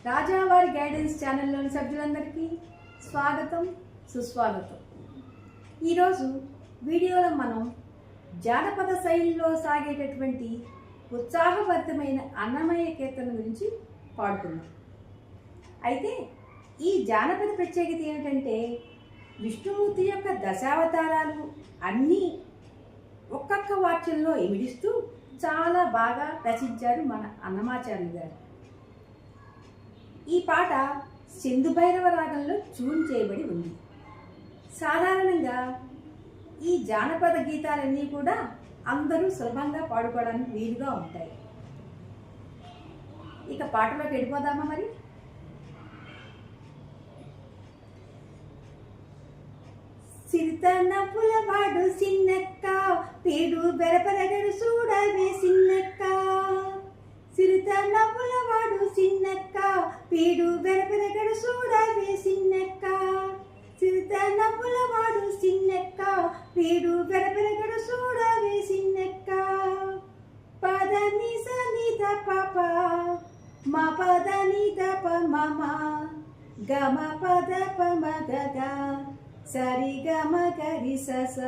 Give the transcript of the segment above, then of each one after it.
రాజావారి guidance ఛానల్లోని సభ్యులందరికీ స్వాగతం సుస్వాగతం. ఈరోజు వీడియోలో మనం జానపద శైలిలో సాగేటటువంటి ఉత్సాహభరితమైన అన్నమయ్య కీర్తన గురించి పాడుకుందాం. అయితే ఈ జానపద ప్రత్యేకత ఏమిటంటే విష్ణుమూర్తి యొక్క దశావతారాలు అన్నీ ఒక్కొక్క వాక్యంలో ఇమిడిస్తూ చాలా బాగా రచించారు మన అన్నమాచార్యులు గారు. ఈ పాట సింధు భైరవ రాగంలో ట్యూన్ చేయబడి ఉంది. సాధారణంగా ఈ జానపద గీతాలన్నీ కూడా అందరూ సులభంగా పాడుకోవడానికి వీలుగా ఉంటాయి. ఇక పాటలోకి వెళ్ళిపోదామా మరి? సిరితనపుల వాడు సిన్నెక్క పేడు బెరపరగడు చూడవే సిన్నెక్క. సిరితనపుల వాడు సిన్నెక్క పేడు బెరపరగడు చూడవే సిన్నెక్క. సిరితనపుల వాడు సిన్నెక్క పేడు బెరపరగడు చూడవే సిన్నెక్క. పద నిస నిద పాప మా పద నిద ప మమ గమ పద ప మగ సరి గమ గరి సస.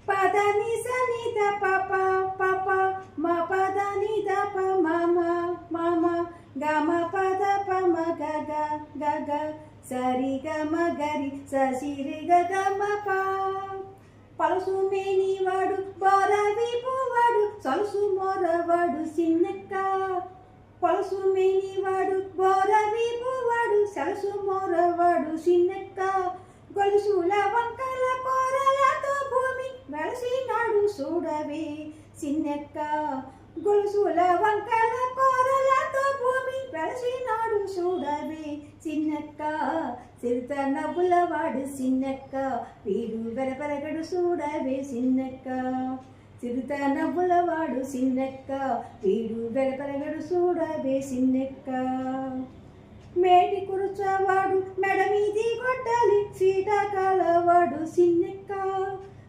పద నిస నిద పప పప మ పద నిద ప మమ మమ గమ పద ప మగ గగ సరి గమ గరి ససిరి గమ ప. పలుసు మేనివాడు బోరవీపువాడు సలుసు మోరవాడు సిన్నెక్క. పలుసు మేనివాడు బోరవీపువాడు సలుసు మోరవాడు సిన్నెక్క. గొలుసుల వంకల కోరలతో భూమి వెలసినాడు చూడవే సిన్నెక్క. గొలుసుల వంకల కోరలతో భూమి వెలసినాడు చూడవే సిన్నెక్క. సిరిత నవ్వుల వాడు సిన్నెక్క వీడు వెరపరగడు చూడవే సిన్నెక్క. సిరిత నవ్వుల వాడు సిన్నెక్క వీడు వెరపరగడు చూడవే సిన్నెక్క. మేటి కురుచవాడు మెడ మీది గొడ్డలి సీటాకాలవాడు సిన్నెక్క.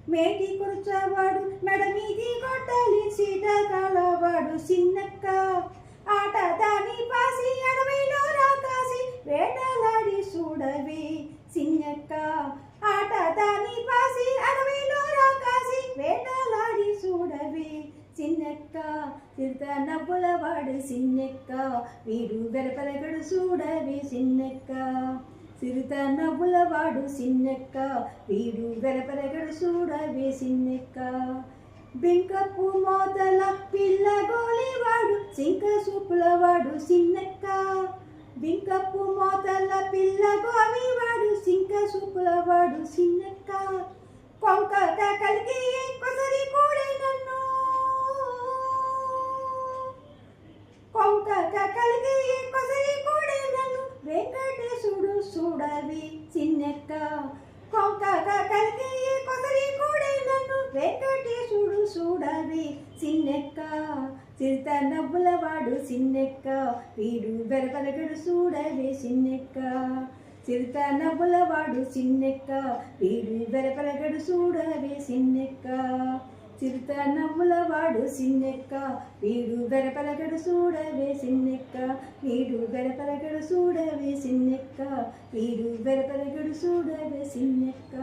మేటి కురుచవాడు మెడ మీది గొడ్డలి సీటాకాలవాడు సిన్నెక్క. ఆట దాని పాసి అడవిలో రాకాసి వేటలాడి చూడవే సిన్నెక్క. ఆట దాని పాసి అడవిలో రాకాసి వేటలాడి చూడవే సిన్నెక్క. సిరిత నవ్వుల వాడు సిన్నెక్క వీడు వెరపరగడు చూడవే సిన్నెక్క. సిరిత నవ్వుల వాడు సిన్నెక్క వీడు వెరపరగడు చూడవే సిన్నెక్క. బింకపు మోతల పిల్ల గోలివాడు సింక సూపుల వాడు సిన్నెక్క. బింకపు మోతల పిల్ల గోలివాడు సింక సూపుల వాడు సిన్నెక్క. కొంక కలిగి కొసరి కూడే నన్ను కొంక కలిగి కొసరి కూడే నన్ను వెంకటేశుడు చూడవి సిన్నెక్క. కొంక కలిగి కొసరి కూడే నన్ను వెంకటేశుడు చూడవి సిన్నెక్క. సిరిత నవ్వుల వాడు సిన్నెక్క వీడు వెరపరగడు చూడవే సిన్నెక్క. సిరిత నవ్వుల వాడు సిన్నెక్క వీడు వెరపరగడు చూడవే సిన్నెక్క. సిరిత నవ్వుల వాడు సిన్నెక్క వీడు వెరపరగడు చూడవే సిన్నెక్క. వీడు వెరపరగడు చూడవే సిన్నెక్క. వీడు వెరపరగడు చూడవే సిన్నెక్క.